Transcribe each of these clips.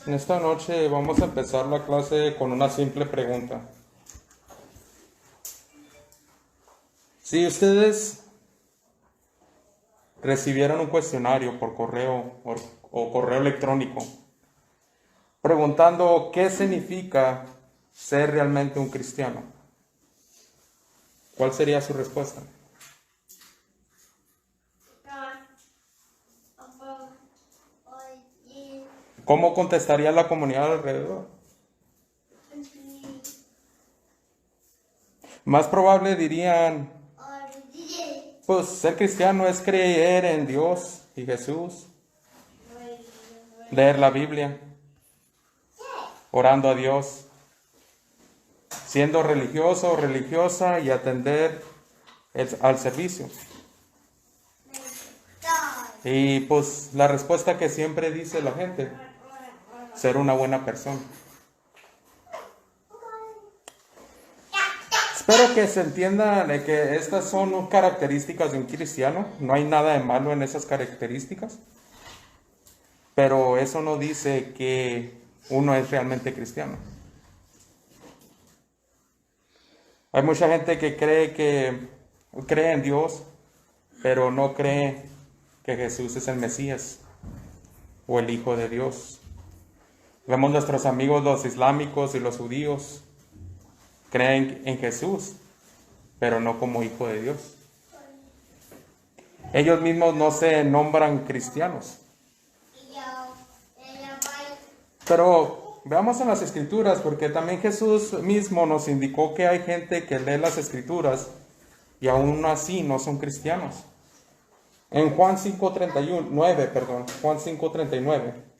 En esta noche vamos a empezar la clase con una simple pregunta. Si ustedes recibieran un cuestionario por correo o correo electrónico preguntando qué significa ser realmente un cristiano, ¿cuál sería su respuesta? ¿Cómo contestaría la comunidad alrededor? Más probable dirían, pues ser cristiano es creer en Dios y Jesús, leer la Biblia, orando a Dios, siendo religioso o religiosa y atender al servicio. Y pues la respuesta que siempre dice la gente, ser una buena persona. Espero que se entienda de que estas son características de un cristiano. No hay nada de malo en esas características. Pero eso no dice que uno es realmente cristiano. Hay mucha gente que cree en Dios, pero no cree que Jesús es el Mesías o el Hijo de Dios. Vemos nuestros amigos los islámicos y los judíos creen en Jesús, pero no como Hijo de Dios. Ellos mismos no se nombran cristianos. Pero veamos en las Escrituras, porque también Jesús mismo nos indicó que hay gente que lee las Escrituras y aún así no son cristianos. En Juan 5:39, Juan 5:39.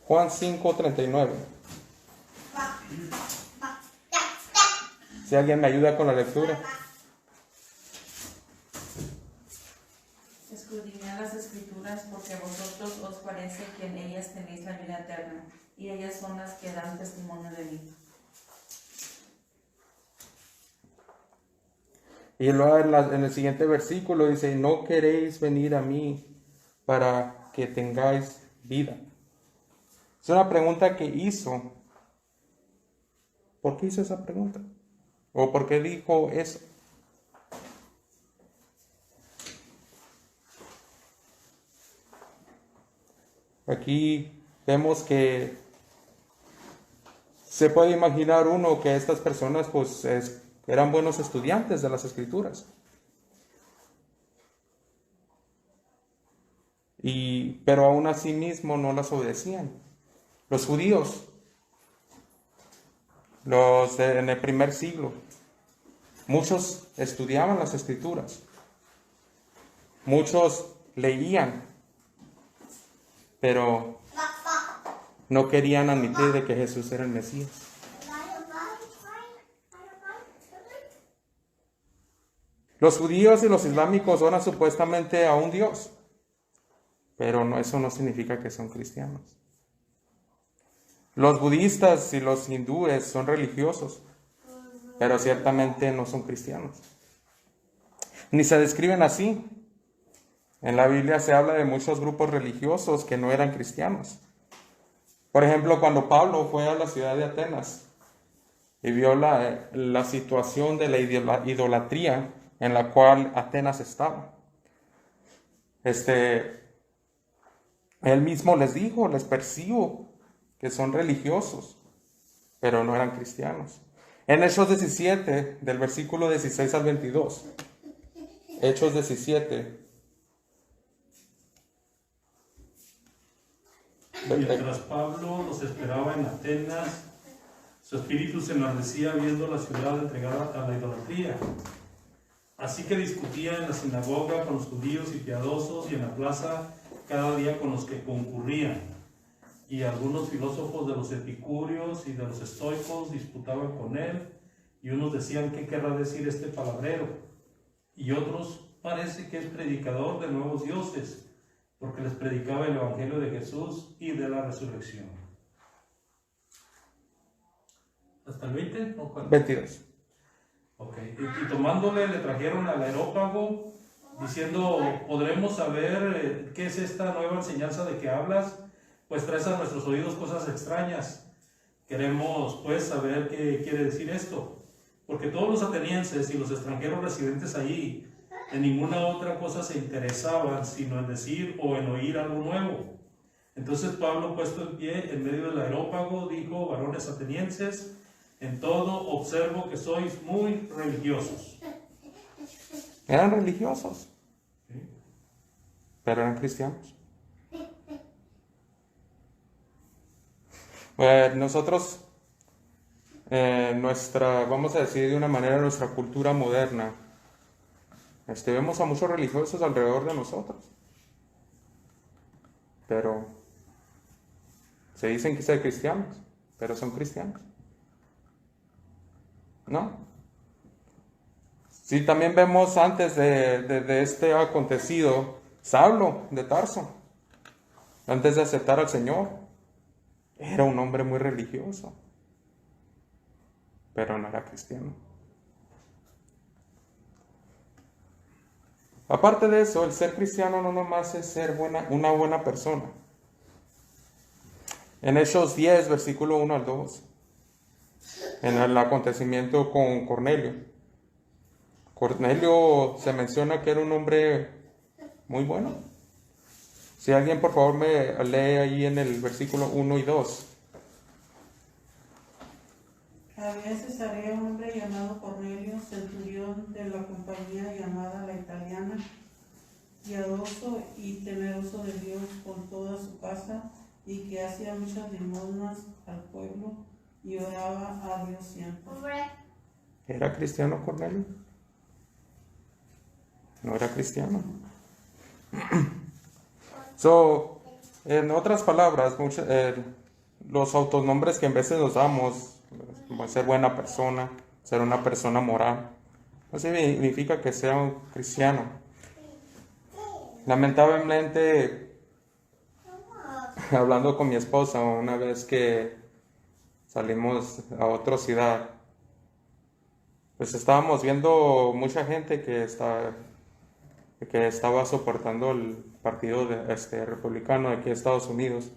Juan 5:39. Si alguien me ayuda con la lectura. Escudriñad las Escrituras, porque a vosotros os parece que en ellas tenéis la vida eterna, y ellas son las que dan testimonio de mí. Y luego en el siguiente versículo dice, no queréis venir a mí para que tengáis vida. Es una pregunta que hizo. ¿Por qué hizo esa pregunta? ¿O por qué dijo eso? Aquí vemos que se puede imaginar uno que estas personas pues eran buenos estudiantes de las Escrituras. Pero aún así mismo no las obedecían. Los judíos, en el primer siglo, muchos estudiaban las Escrituras, muchos leían, pero no querían admitir de que Jesús era el Mesías. Los judíos y los islámicos oran supuestamente a un Dios, pero eso no significa que son cristianos. Los budistas y los hindúes son religiosos, pero ciertamente no son cristianos. Ni se describen así. En la Biblia se habla de muchos grupos religiosos que no eran cristianos. Por ejemplo, cuando Pablo fue a la ciudad de Atenas y vio la situación de la idolatría en la cual Atenas estaba, él mismo les dijo, les percibo que son religiosos, pero no eran cristianos. En Hechos 17, del versículo 16 al 22, Hechos 17. Mientras Pablo los esperaba en Atenas, su espíritu se enardecía viendo la ciudad entregada a la idolatría. Así que discutía en la sinagoga con los judíos y piadosos y en la plaza cada día con los que concurrían. Y algunos filósofos de los epicúreos y de los estoicos disputaban con él, y unos decían, ¿qué querrá decir este palabrero? Y otros, parece que es predicador de nuevos dioses, porque les predicaba el evangelio de Jesús y de la resurrección. ¿Hasta el 20? ¿O cuál? 22. Ok, y tomándole le trajeron al areópago, diciendo, ¿podremos saber qué es esta nueva enseñanza de que hablas? pues traes a nuestros oídos cosas extrañas. Queremos pues saber qué quiere decir esto, porque todos los atenienses y los extranjeros residentes allí en ninguna otra cosa se interesaban sino en decir o en oír algo nuevo. Entonces Pablo, puesto en pie en medio del areópago, dijo: varones atenienses, en todo observo que sois muy religiosos. Eran religiosos, pero eran cristianos. Nosotros, vamos a decir de una manera, nuestra cultura moderna, vemos a muchos religiosos alrededor de nosotros, pero se dicen que son cristianos, pero son cristianos, ¿no? Sí, también vemos antes de este acontecido, Saulo de Tarso, antes de aceptar al Señor, era un hombre muy religioso, pero no era cristiano. Aparte de eso, el ser cristiano no nomás es ser una buena persona. En Hechos 10, versículo 1 al 2, en el acontecimiento con Cornelio. Cornelio se menciona que era un hombre muy bueno. Si alguien por favor me lee ahí en el versículo 1 y 2. Había en Cesarea un hombre llamado Cornelio, centurión de la compañía llamada La Italiana, piadoso y temeroso de Dios con toda su casa, y que hacía muchas limosnas al pueblo y oraba a Dios siempre. ¿Era cristiano Cornelio? No era cristiano. En otras palabras, los autonombres que en veces nos damos, como ser buena persona, ser una persona moral, no significa que sea un cristiano. Lamentablemente, hablando con mi esposa una vez que salimos a otra ciudad, pues estábamos viendo mucha gente que estaba soportando el partido republicano de aquí de Estados Unidos.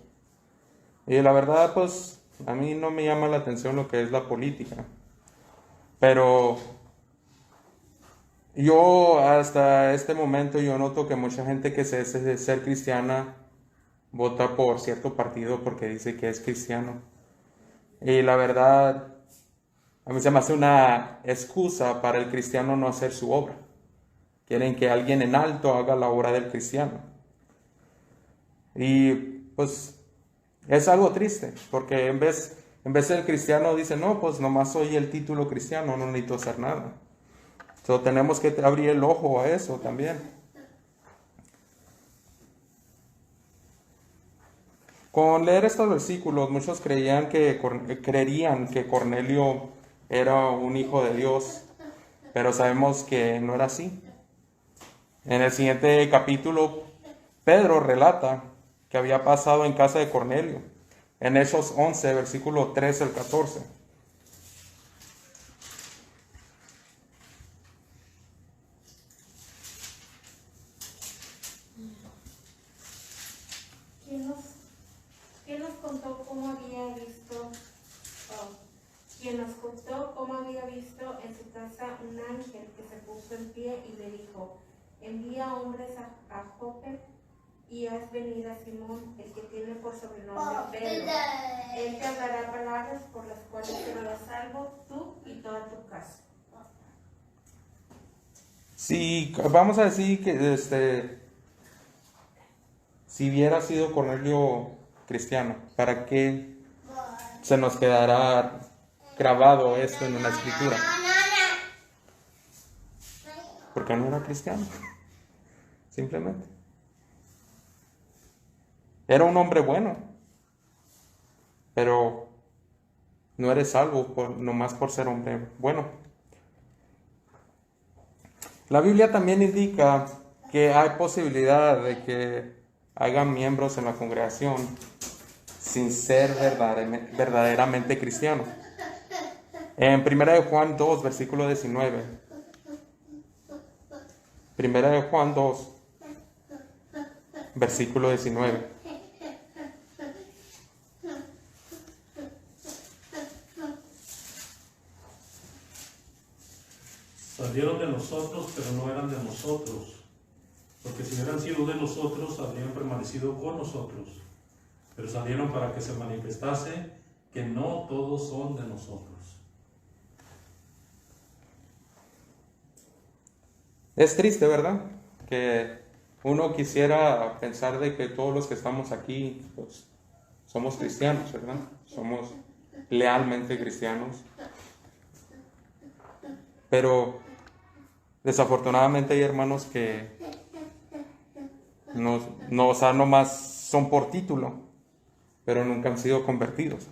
Y la verdad, pues, a mí no me llama la atención lo que es la política. Pero yo hasta este momento yo noto que mucha gente que se dice ser cristiana vota por cierto partido porque dice que es cristiano. Y la verdad, a mí se me hace una excusa para el cristiano no hacer su obra. Quieren que alguien en alto haga la obra del cristiano. Y pues es algo triste, porque en vez del cristiano dice, no, pues nomás soy el título cristiano, no necesito hacer nada. Entonces tenemos que abrir el ojo a eso también. Con leer estos versículos, muchos creerían que Cornelio era un hijo de Dios, pero sabemos que no era así. En el siguiente capítulo, Pedro relata que había pasado en casa de Cornelio, en Hechos 11, versículo 13 al 14. ¿Quién nos contó cómo había visto, quien nos contó cómo había visto en su casa un ángel que se puso en pie y le dijo: envía hombres a Jope y haz venir a Simón, el que tiene por sobrenombre Pedro. Él te hablará palabras por las cuales serás salvo tú y toda tu casa. Sí, vamos a decir que si hubiera sido Cornelio cristiano, ¿para qué se nos quedará grabado esto en una escritura? Porque no era cristiano, simplemente. Era un hombre bueno, pero no eres salvo nomás por ser hombre bueno. La Biblia también indica que hay posibilidad de que haya miembros en la congregación sin ser verdaderamente cristianos. En 1 Juan 2, versículo 19. 1 Juan 2, versículo 19. Salieron de nosotros, pero no eran de nosotros. Porque si hubieran sido de nosotros, habrían permanecido con nosotros. Pero salieron para que se manifestase que no todos son de nosotros. Es triste, ¿verdad? Que uno quisiera pensar de que todos los que estamos aquí, pues, somos cristianos, ¿verdad? Somos lealmente cristianos. Pero desafortunadamente hay hermanos que no, o sea, nomás son por título, pero nunca han sido convertidos.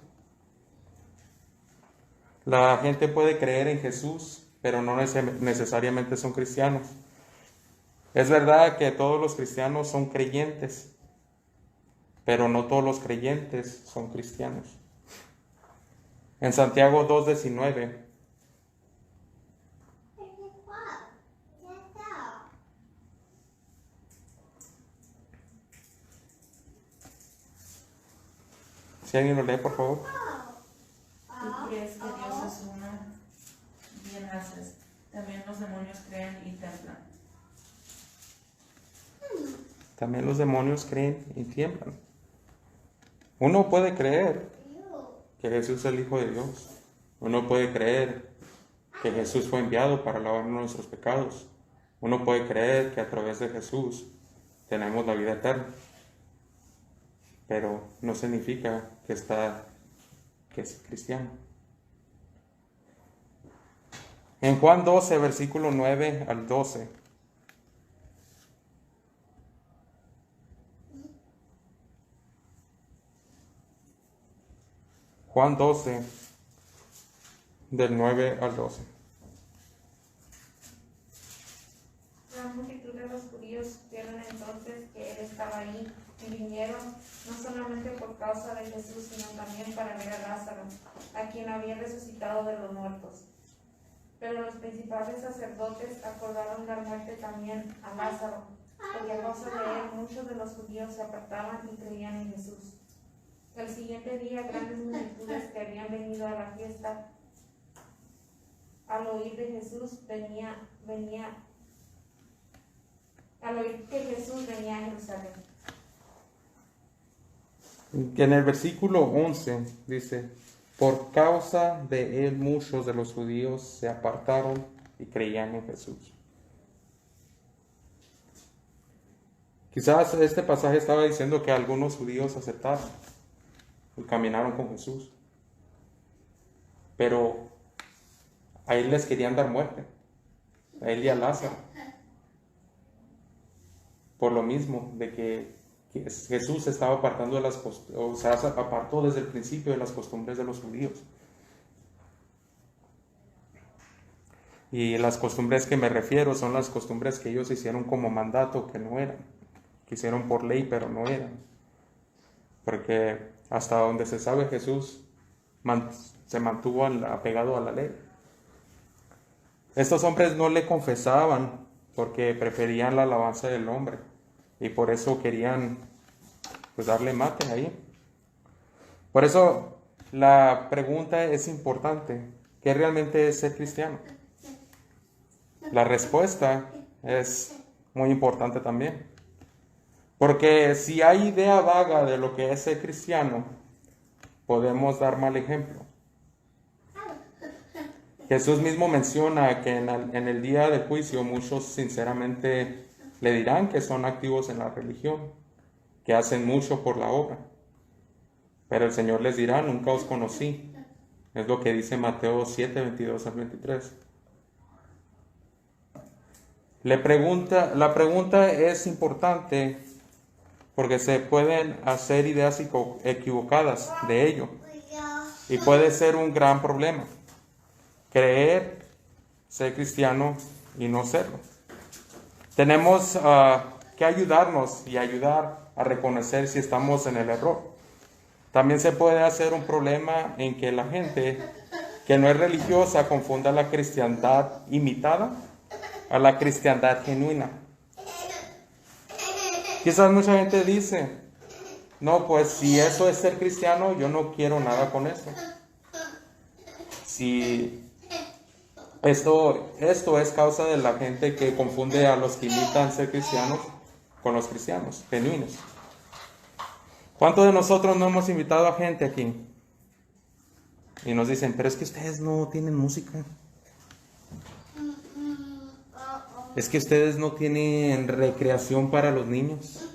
La gente puede creer en Jesús, pero no necesariamente son cristianos. Es verdad que todos los cristianos son creyentes, pero no todos los creyentes son cristianos. En Santiago 2:19, si alguien lo lee, por favor. Tú crees que Dios es uno, bien haces. También los demonios creen y temblan. También los demonios creen y tiemblan. Uno puede creer que Jesús es el Hijo de Dios. Uno puede creer que Jesús fue enviado para lavar nuestros pecados. Uno puede creer que a través de Jesús tenemos la vida eterna. Pero no significa que es cristiano. En Juan 12, versículo 9 al 12. Juan 12, del 9 al 12. La multitud de los judíos vieron entonces que él estaba ahí y vinieron no solamente por causa de Jesús, sino también para ver a Lázaro, a quien había resucitado de los muertos. Pero los principales sacerdotes acordaron dar muerte también a Lázaro, porque a causa de él muchos de los judíos se apartaban y creían en Jesús. El siguiente día grandes multitudes que habían venido a la fiesta al oír de Jesús al oír que Jesús venía a Jerusalén. En el versículo 11 dice, por causa de él muchos de los judíos se apartaron y creían en Jesús. Quizás este pasaje estaba diciendo que algunos judíos aceptaron y caminaron con Jesús, pero a él les querían dar muerte, a él y a Lázaro, por lo mismo de que Jesús se estaba apartando de las costumbres, o sea, se apartó desde el principio de las costumbres de los judíos. Y las costumbres que me refiero son las costumbres que ellos hicieron como mandato, que no eran, que hicieron por ley, pero no eran. Porque hasta donde se sabe, Jesús se mantuvo apegado a la ley. Estos hombres no le confesaban porque preferían la alabanza del hombre y por eso querían pues darle mate ahí. Por eso la pregunta es importante: ¿qué realmente es ser cristiano? La respuesta es muy importante también. Porque si hay idea vaga de lo que es ser cristiano, podemos dar mal ejemplo. Jesús mismo menciona que en el día del juicio muchos sinceramente le dirán que son activos en la religión, que hacen mucho por la obra. Pero el Señor les dirá, nunca os conocí. Es lo que dice Mateo 7, 22 al 23. La pregunta es importante porque se pueden hacer ideas equivocadas de ello y puede ser un gran problema creer ser cristiano y no serlo. Tenemos que ayudarnos y ayudar a reconocer si estamos en el error. También se puede hacer un problema en que la gente que no es religiosa confunda la cristiandad imitada a la cristiandad genuina. Quizás mucha gente dice, no, pues si eso es ser cristiano, yo no quiero nada con eso. Esto es causa de la gente que confunde a los que imitan ser cristianos con los cristianos genuinos. ¿Cuántos de nosotros no hemos invitado a gente aquí? Y nos dicen, pero es que ustedes no tienen música. Es que ustedes no tienen recreación para los niños.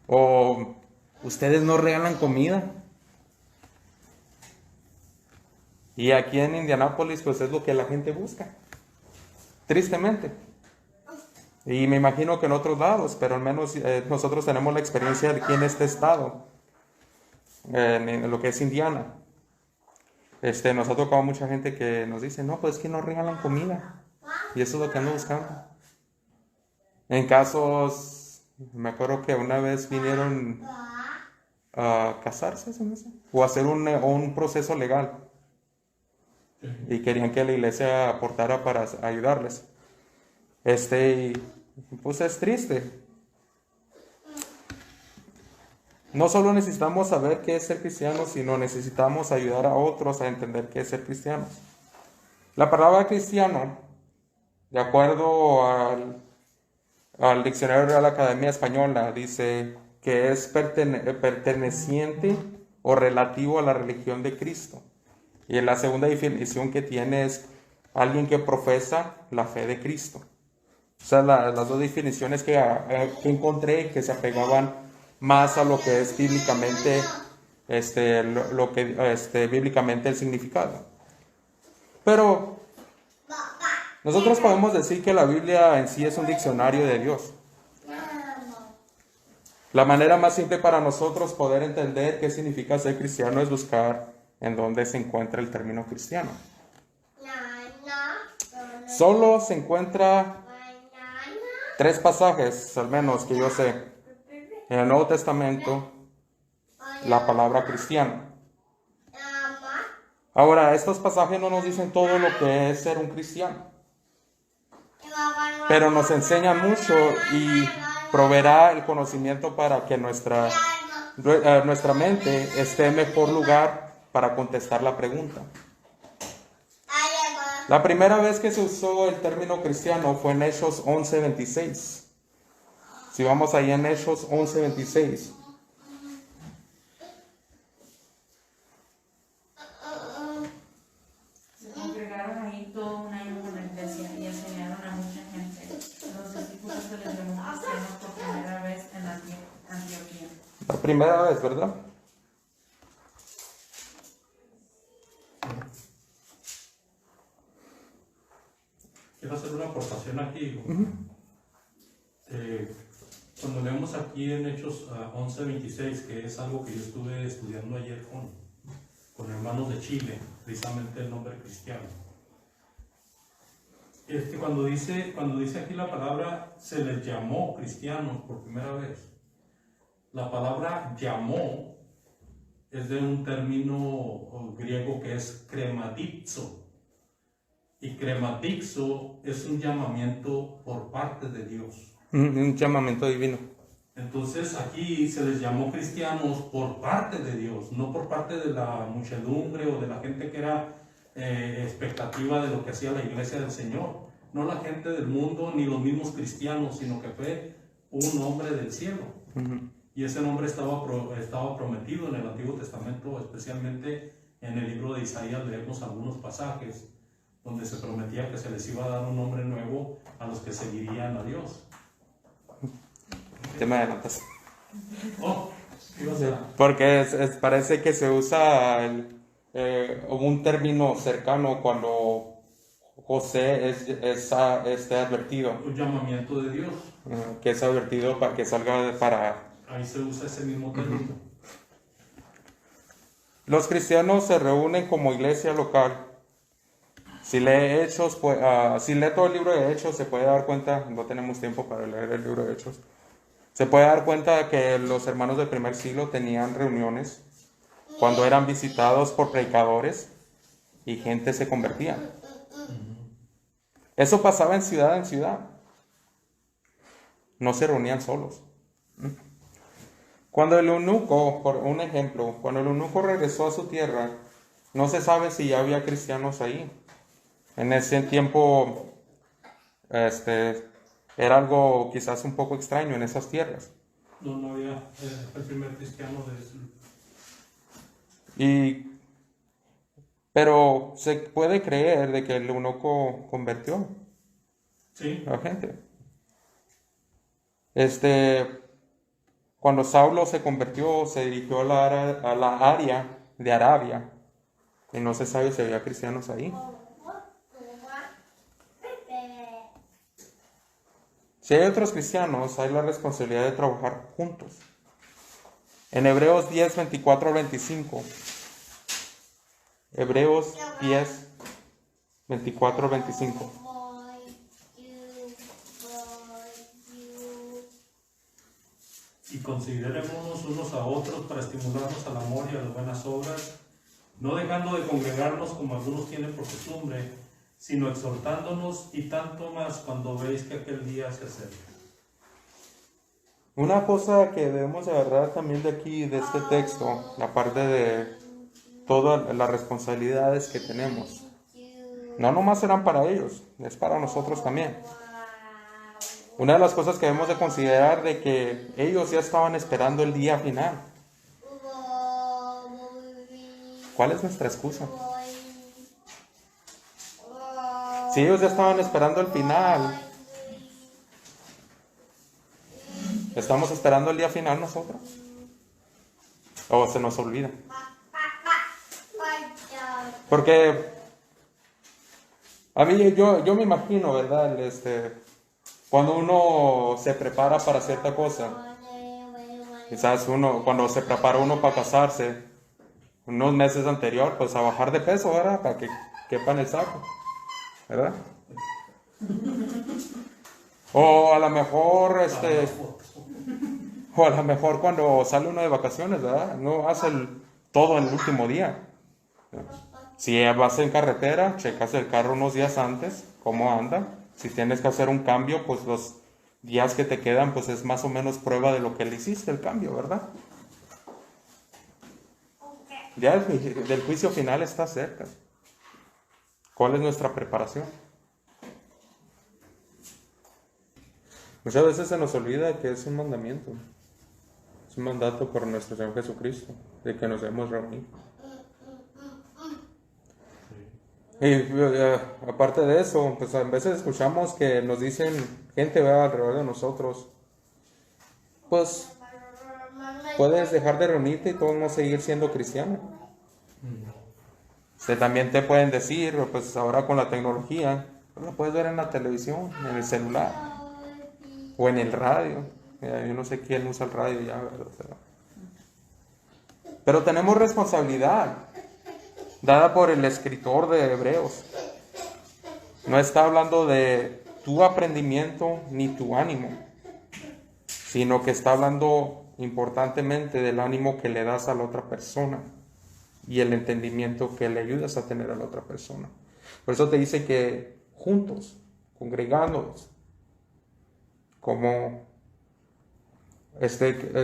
O ustedes no regalan comida. Y aquí en Indianápolis, pues es lo que la gente busca. Tristemente. Y me imagino que en otros lados, pero al menos nosotros tenemos la experiencia aquí en este estado, en lo que es Indiana. Nos ha tocado mucha gente que nos dice, no, pues es que no regalan comida. Y eso es lo que ando buscando. En casos, me acuerdo que una vez vinieron a casarse, ¿se me hace? O a hacer un proceso legal. Y querían que la iglesia aportara para ayudarles. Pues es triste. No solo necesitamos saber qué es ser cristianos, sino necesitamos ayudar a otros a entender qué es ser cristianos. La palabra cristiano, de acuerdo al Diccionario de la Academia Española, dice que es perteneciente o relativo a la religión de Cristo. Y la segunda definición que tiene es alguien que profesa la fe de Cristo. O sea, las dos definiciones que encontré que se apegaban más a lo que es bíblicamente, bíblicamente el significado. Pero nosotros podemos decir que la Biblia en sí es un diccionario de Dios. La manera más simple para nosotros poder entender qué significa ser cristiano es buscar en dónde se encuentra el término cristiano. Solo se encuentra 3 pasajes, al menos que yo sé, en el Nuevo Testamento, la palabra cristiano. Ahora, estos pasajes no nos dicen todo lo que es ser un cristiano, pero nos enseñan mucho y proveerá el conocimiento para que nuestra mente esté en mejor lugar para contestar la pregunta. La primera vez que se usó el término cristiano fue en Hechos 11:26. Si vamos ahí en Hechos 11:26. Se congregaron ahí todo un año con la iglesia y enseñaron a mucha gente. Los discípulos se les llamó cristianos por primera vez en Antioquía. La primera vez, ¿verdad? Quiero hacer una aportación aquí. Cuando leemos aquí en Hechos 11:26, que es algo que yo estuve estudiando ayer con hermanos de Chile, precisamente el nombre cristiano. Cuando dice aquí la palabra, se les llamó cristianos por primera vez. La palabra llamó es de un término griego que es krematixo. Y krematixo es un llamamiento por parte de Dios. Un llamamiento divino. Entonces aquí se les llamó cristianos por parte de Dios, no por parte de la muchedumbre o de la gente que era expectativa de lo que hacía la iglesia del Señor. No la gente del mundo ni los mismos cristianos, sino que fue un hombre del cielo. Y ese nombre estaba prometido en el Antiguo Testamento, especialmente en el libro de Isaías leemos algunos pasajes donde se prometía que se les iba a dar un nombre nuevo a los que seguirían a Dios. Te me adelantas. Oh, ¿qué iba a ser? Porque parece que se usa un término cercano cuando José es advertido. Un llamamiento de Dios. Que es advertido para que salga para... Ahí se usa ese mismo término. Los cristianos se reúnen como iglesia local. Si lee Hechos, si lee todo el libro de Hechos, se puede dar cuenta, no tenemos tiempo para leer el libro de Hechos, se puede dar cuenta de que los hermanos del primer siglo tenían reuniones cuando eran visitados por predicadores y gente se convertía. Eso pasaba en ciudad. No se reunían solos. Cuando el eunuco, por un ejemplo, cuando el eunuco regresó a su tierra, no se sabe si ya había cristianos ahí. En ese tiempo, era algo quizás un poco extraño en esas tierras. No había el primer cristiano de eso. Pero se puede creer de que el eunuco convirtió Sí, a la gente. Cuando Saulo se convirtió, se dirigió a la área de Arabia. Y no se sabe si había cristianos ahí. Si hay otros cristianos, hay la responsabilidad de trabajar juntos. En Hebreos 10, 24 al 25. Hebreos 10, 24 al 25. y considerémonos unos a otros para estimularnos al amor y a las buenas obras, no dejando de congregarnos como algunos tienen por costumbre, sino exhortándonos, y tanto más cuando veis que aquel día se acerca. Una cosa que debemos agarrar también de aquí, de este texto, la parte de todas las responsabilidades que tenemos. No nomás serán para ellos, es para nosotros también. Una de las cosas que debemos de considerar de que ellos ya estaban esperando el día final. ¿Cuál es nuestra excusa? Si ellos ya estaban esperando el final, ¿estamos esperando el día final nosotros? ¿O se nos olvida? Porque a mí, yo me imagino, ¿verdad? Cuando uno se prepara para cierta cosa, quizás cuando se prepara uno para casarse, unos meses anterior, pues a bajar de peso, ¿verdad? Para que quepa en el saco, ¿verdad? O a lo mejor, cuando sale uno de vacaciones, ¿verdad? No hace todo en el último día. Si vas en carretera, checas el carro unos días antes, cómo anda. Si tienes que hacer un cambio, pues los días que te quedan, pues es más o menos prueba de lo que le hiciste el cambio, ¿verdad? Ya del juicio final está cerca. ¿Cuál es nuestra preparación? Muchas veces se nos olvida que es un mandamiento. Es un mandato por nuestro Señor Jesucristo, de que nos debemos reunir. Y aparte de eso, pues a veces escuchamos que nos dicen, gente va alrededor de nosotros, pues puedes dejar de reunirte y todo no seguir siendo cristiano. También te pueden decir, pues ahora con la tecnología, lo puedes ver en la televisión, en el celular o en el radio. Yo no sé quién usa el radio ya, ¿verdad? Pero tenemos responsabilidad dada por el escritor de Hebreos. No está hablando de tu aprendimiento ni tu ánimo, sino que está hablando importantemente del ánimo que le das a la otra persona y el entendimiento que le ayudas a tener a la otra persona. Por eso te dice que juntos, congregándonos, como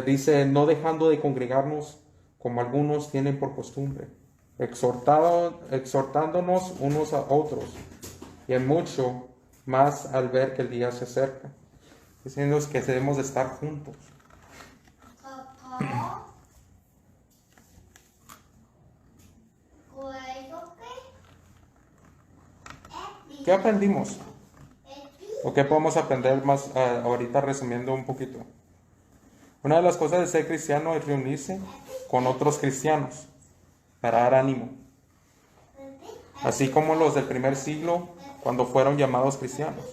dice, no dejando de congregarnos como algunos tienen por costumbre, exhortándonos unos a otros, y en mucho más al ver que el día se acerca, diciendo que debemos de estar juntos. ¿Qué aprendimos? ¿O qué podemos aprender más ahorita, resumiendo un poquito? Una de las cosas de ser cristiano es reunirse con otros cristianos para dar ánimo, así como los del primer siglo cuando fueron llamados cristianos.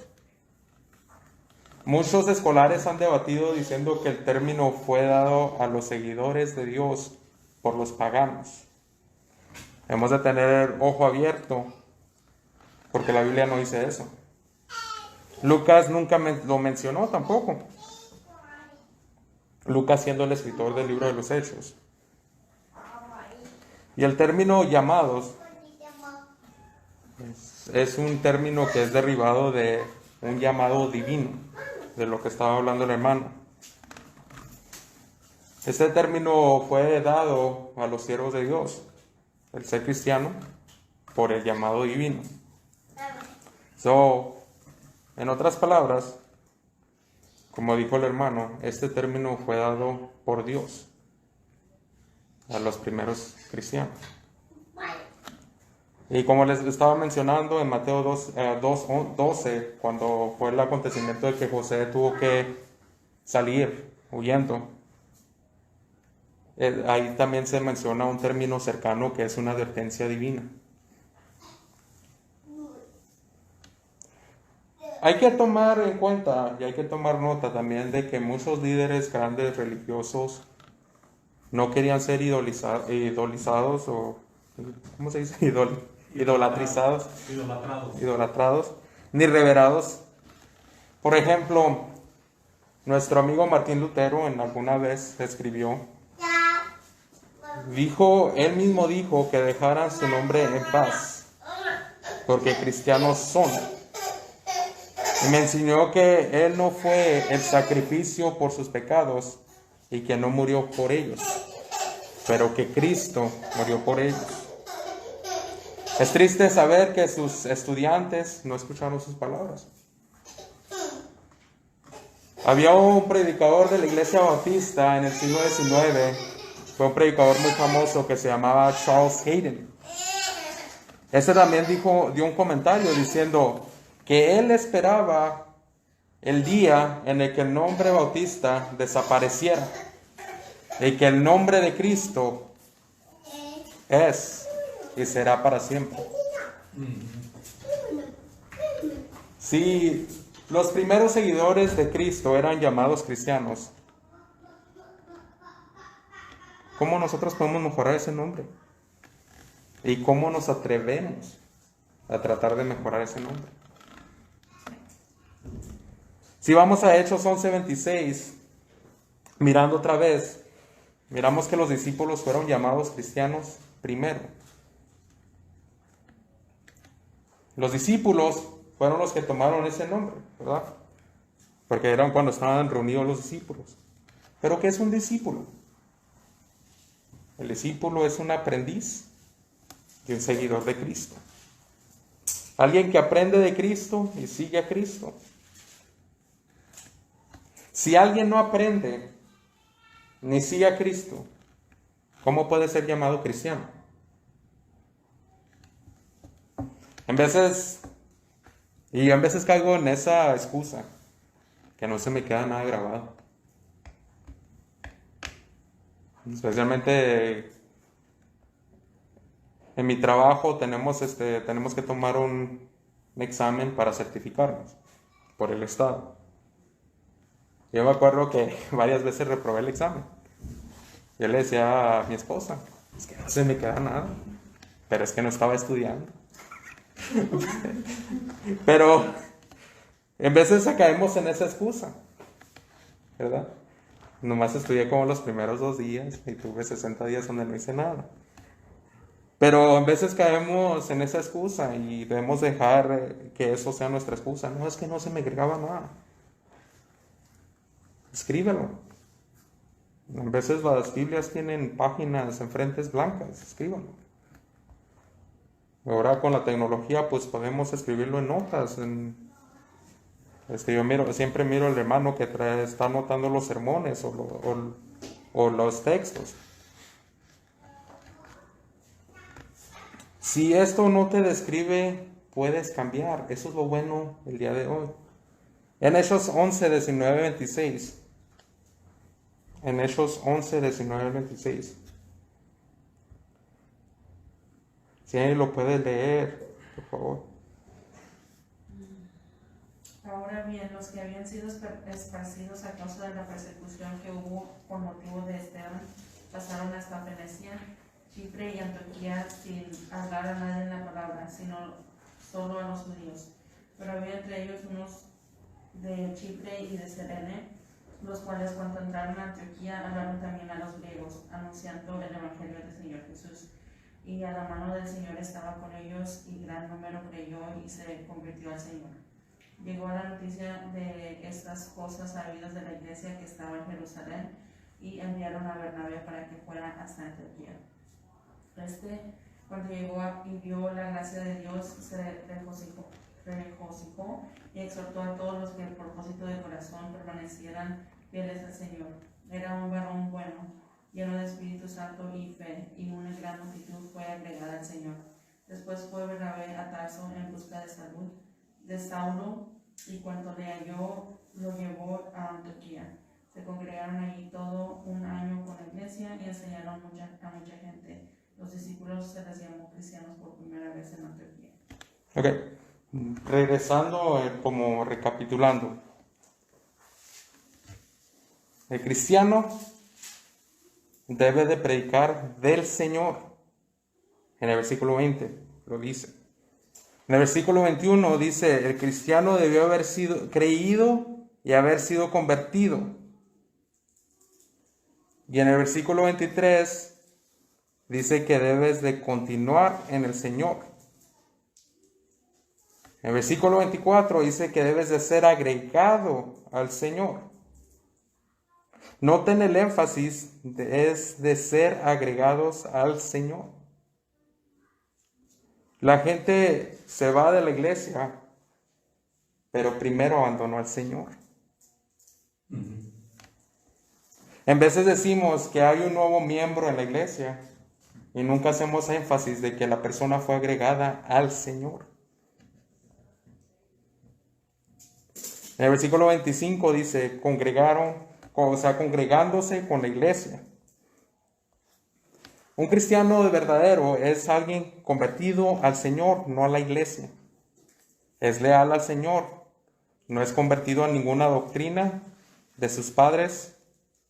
Muchos escolares han debatido diciendo que el término fue dado a los seguidores de Dios por los paganos. Hemos de tener ojo abierto porque la Biblia no dice eso. Lucas nunca lo mencionó tampoco. Lucas siendo el escritor del libro de los Hechos. Y el término llamados es un término que es derivado de un llamado divino, de lo que estaba hablando el hermano. Este término fue dado a los siervos de Dios el ser cristiano, por el llamado divino. En otras palabras, como dijo el hermano, este término fue dado por Dios a los primeros cristianos. Y como les estaba mencionando en Mateo 2:12, cuando fue el acontecimiento de que José tuvo que salir huyendo, ahí también se menciona un término cercano que es una advertencia divina. Hay que tomar en cuenta y hay que tomar nota también de que muchos líderes grandes religiosos no querían ser idolizados o, ¿cómo se dice? Idolatrados, ni reverados. Por ejemplo, nuestro amigo Martín Lutero en alguna vez escribió, él mismo dijo que dejaran su nombre en paz, porque cristianos son. Y me enseñó que Él no fue el sacrificio por sus pecados y que no murió por ellos, pero que Cristo murió por ellos. Es triste saber que sus estudiantes no escucharon sus palabras. Había un predicador de la iglesia bautista en el siglo XIX, fue un predicador muy famoso que se llamaba Charles Hayden. Ese también dio un comentario diciendo que él esperaba el día en el que el nombre bautista desapareciera y que el nombre de Cristo es y será para siempre. Si los primeros seguidores de Cristo eran llamados cristianos, ¿cómo nosotros podemos mejorar ese nombre? ¿Y cómo nos atrevemos a tratar de mejorar ese nombre? Si vamos a Hechos 11:26, mirando otra vez, miramos que los discípulos fueron llamados cristianos primero. Los discípulos fueron los que tomaron ese nombre, ¿verdad? Porque eran cuando estaban reunidos los discípulos. ¿Pero qué es un discípulo? El discípulo es un aprendiz y un seguidor de Cristo. Alguien que aprende de Cristo y sigue a Cristo. Si alguien no aprende ni sigue a Cristo, ¿cómo puede ser llamado cristiano? En veces caigo en esa excusa, que no se me queda nada grabado. Especialmente en mi trabajo tenemos que tomar un examen para certificarnos por el Estado. Yo me acuerdo que varias veces reprobé el examen. Yo le decía a mi esposa, es que no se me queda nada, pero es que no estaba estudiando. Pero en veces caemos en esa excusa, ¿verdad? Nomás estudié como los primeros 2 días y tuve 60 días donde no hice nada. Pero en veces caemos en esa excusa y debemos dejar que eso sea nuestra excusa. No, es que no se me agregaba nada. Escríbelo. A veces las Biblias tienen páginas enfrentes blancas, escríbalo. Ahora con la tecnología pues podemos escribirlo en notas. Yo siempre miro al hermano que está anotando los sermones o los textos. Si esto no te describe, puedes cambiar. Eso es lo bueno el día de hoy. En Hechos 11, 19, 26. En Hechos 11, 19, 26. Si alguien lo puede leer, por favor. Ahora bien, los que habían sido esparcidos a causa de la persecución que hubo por motivo de Esteban, pasaron hasta Fenicia, Chipre y Antioquía sin hablar a nadie en la palabra, sino solo a los judíos. Pero había entre ellos unos de Chipre y de Cirene, los cuales cuando entraron a Antioquía hablaron también a los griegos, anunciando el evangelio del Señor Jesús. Y a la mano del Señor estaba con ellos, y gran número creyó y se convirtió al Señor. Llegó la noticia de estas cosas a oídos de la iglesia que estaba en Jerusalén, y enviaron a Bernabé para que fuera hasta Antioquía. Cuando llegó y vio la gracia de Dios, se regocijó y exhortó a todos los que el propósito de corazón permanecieran fieles al Señor. Era un varón bueno, lleno de Espíritu Santo y fe, y una gran multitud fue agregada al Señor. Después fue Bernabé a Tarso en busca de salud de Saulo, y cuando le halló, lo llevó a Antioquía. Se congregaron allí todo un año con la iglesia y enseñaron a mucha gente. Los discípulos se les llamó cristianos por primera vez en Antioquía. Ok, regresando, como recapitulando. El cristiano debe de predicar del Señor. En el versículo 20 lo dice. En el versículo 21 dice, el cristiano debió haber sido creído y haber sido convertido. Y en el versículo 23 dice que debes de continuar en el Señor. En el versículo 24 dice que debes de ser agregado al Señor. Noten el énfasis es de ser agregados al Señor. La gente se va de la iglesia, pero primero abandonó al Señor. En veces decimos que hay un nuevo miembro en la iglesia y nunca hacemos énfasis de que la persona fue agregada al Señor. En el versículo 25 dice, congregándose con la iglesia. Un cristiano verdadero es alguien convertido al Señor, no a la iglesia. Es leal al Señor, no es convertido a ninguna doctrina de sus padres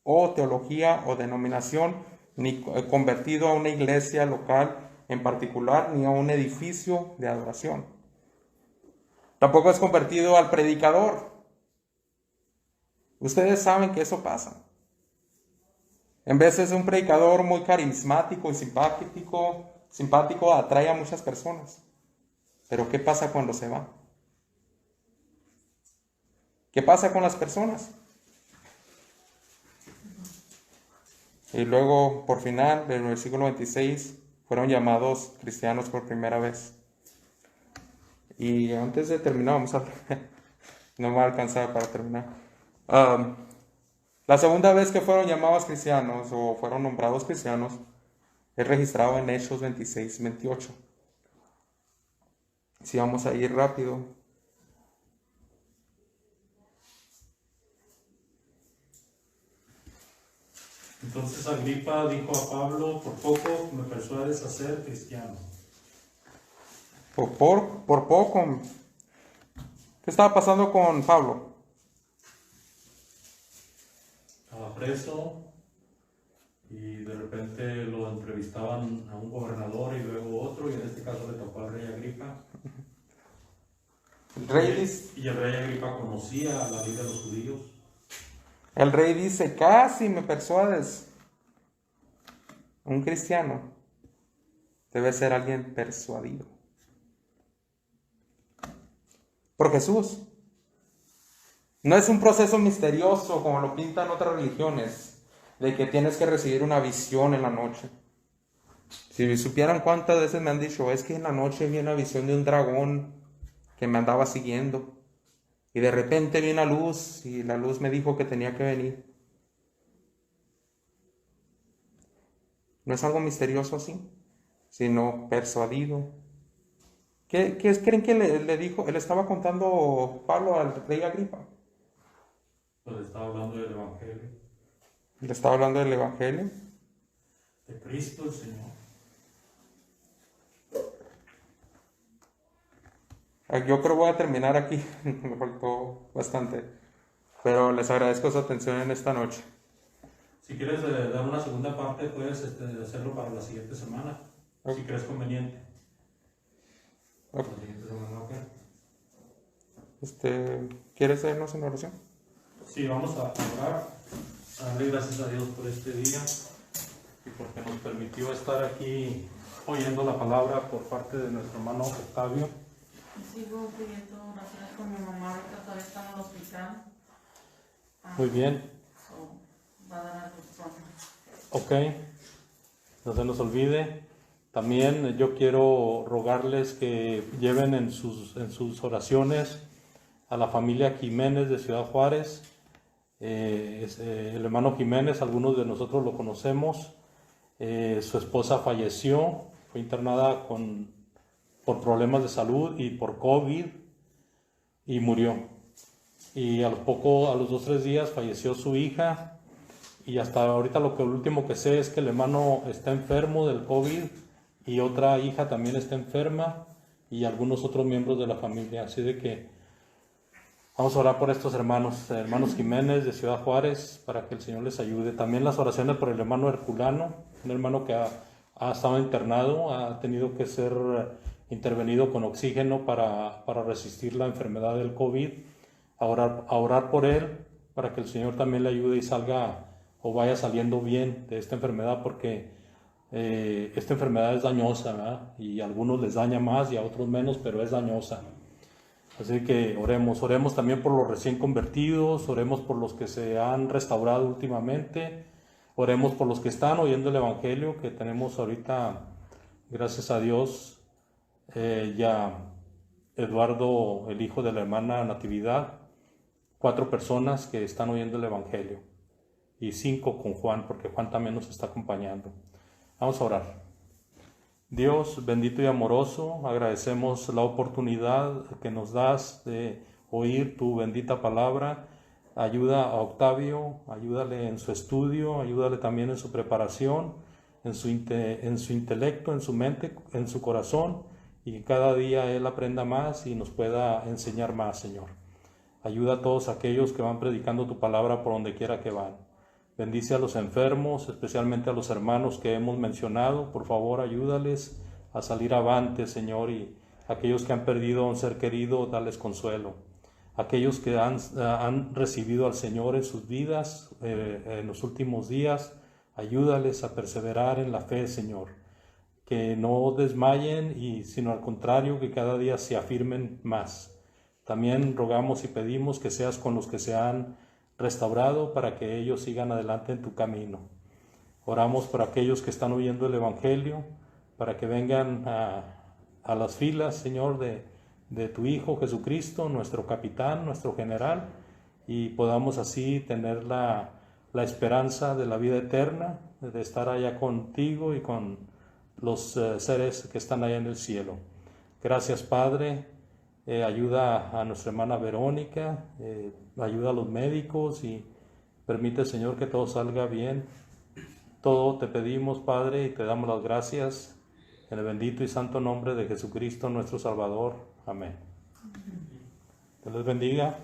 o teología o denominación, ni convertido a una iglesia local en particular, ni a un edificio de adoración. Tampoco es convertido al predicador. Ustedes saben que eso pasa. En veces un predicador muy carismático y simpático atrae a muchas personas. Pero ¿qué pasa cuando se va? ¿Qué pasa con las personas? Y luego, por final, del versículo 26, fueron llamados cristianos por primera vez. Y antes de terminar, no me va a alcanzar para terminar. La segunda vez que fueron llamados cristianos o fueron nombrados cristianos es registrado en Hechos 26-28. Si vamos a ir rápido. Entonces Agripa dijo a Pablo, por poco me persuades a ser cristiano. Por poco. ¿Qué estaba pasando con Pablo? Estaba preso y de repente lo entrevistaban a un gobernador y luego otro, y en este caso le tocó al rey Agripa. Y el rey Agripa conocía la ley de los judíos. El rey dice, casi me persuades. Un cristiano debe ser alguien persuadido por Jesús. No es un proceso misterioso como lo pintan otras religiones, de que tienes que recibir una visión en la noche. Si supieran cuántas veces me han dicho, es que en la noche vi una visión de un dragón que me andaba siguiendo. Y de repente vi una luz y la luz me dijo que tenía que venir. No es algo misterioso así, sino persuadido. ¿Qué creen que le dijo? Él estaba contando Pablo al rey Agripa. Pues estaba hablando del Evangelio. Le estaba hablando del Evangelio. De Cristo el Señor. Yo creo que voy a terminar aquí, me faltó bastante, pero les agradezco su atención en esta noche. Si quieres dar una segunda parte, puedes hacerlo para la siguiente semana, si crees conveniente. Ok. La siguiente semana, ok. ¿Quieres hacernos una oración? Sí, vamos a orar, a darle gracias a Dios por este día y porque nos permitió estar aquí oyendo la palabra por parte de nuestro hermano Octavio. Sigo pidiendo oraciones con mi mamá, ahorita todavía está en el hospital. Muy bien. Va a dar algo pronto. Ok. No se nos olvide También yo quiero rogarles que lleven en sus oraciones a la familia Jiménez de Ciudad Juárez. El hermano Jiménez, algunos de nosotros lo conocemos. Su esposa falleció, fue internada por problemas de salud y por COVID y murió. Y a los 2 o 3 días falleció su hija. Y hasta ahorita lo último que sé es que el hermano está enfermo del COVID y otra hija también está enferma y algunos otros miembros de la familia. Así de que vamos a orar por estos hermanos Jiménez de Ciudad Juárez, para que el Señor les ayude. También las oraciones por el hermano Herculano, un hermano que ha estado internado, ha tenido que ser intervenido con oxígeno para resistir la enfermedad del COVID. A orar por él, para que el Señor también le ayude y salga o vaya saliendo bien de esta enfermedad, porque esta enfermedad es dañosa, ¿verdad? Y a algunos les daña más y a otros menos, pero es dañosa. Así que oremos también por los recién convertidos, oremos por los que se han restaurado últimamente, oremos por los que están oyendo el Evangelio, que tenemos ahorita, gracias a Dios, ya Eduardo, el hijo de la hermana Natividad, 4 personas que están oyendo el Evangelio y 5 con Juan, porque Juan también nos está acompañando. Vamos a orar. Dios bendito y amoroso, agradecemos la oportunidad que nos das de oír tu bendita palabra. Ayuda a Octavio, ayúdale en su estudio, ayúdale también en su preparación, en su intelecto, en su mente, en su corazón, y que cada día él aprenda más y nos pueda enseñar más, Señor. Ayuda a todos aquellos que van predicando tu palabra por donde quiera que van. Bendice a los enfermos, especialmente a los hermanos que hemos mencionado. Por favor, ayúdales a salir avante, Señor, y aquellos que han perdido a un ser querido, dales consuelo. Aquellos que han recibido al Señor en sus vidas en los últimos días, ayúdales a perseverar en la fe, Señor. Que no desmayen, sino al contrario, que cada día se afirmen más. También rogamos y pedimos que seas con los que se han restaurado, para que ellos sigan adelante en tu camino. Oramos por aquellos que están oyendo el Evangelio, para que vengan a las filas, Señor, de tu Hijo Jesucristo, nuestro capitán, nuestro general, y podamos así tener la esperanza de la vida eterna, de estar allá contigo y con los seres que están allá en el cielo. Gracias, Padre. Ayuda a nuestra hermana Verónica, ayuda a los médicos y permite, Señor, que todo salga bien. Todo te pedimos, Padre, y te damos las gracias en el bendito y santo nombre de Jesucristo, nuestro Salvador. Amén. Dios les bendiga.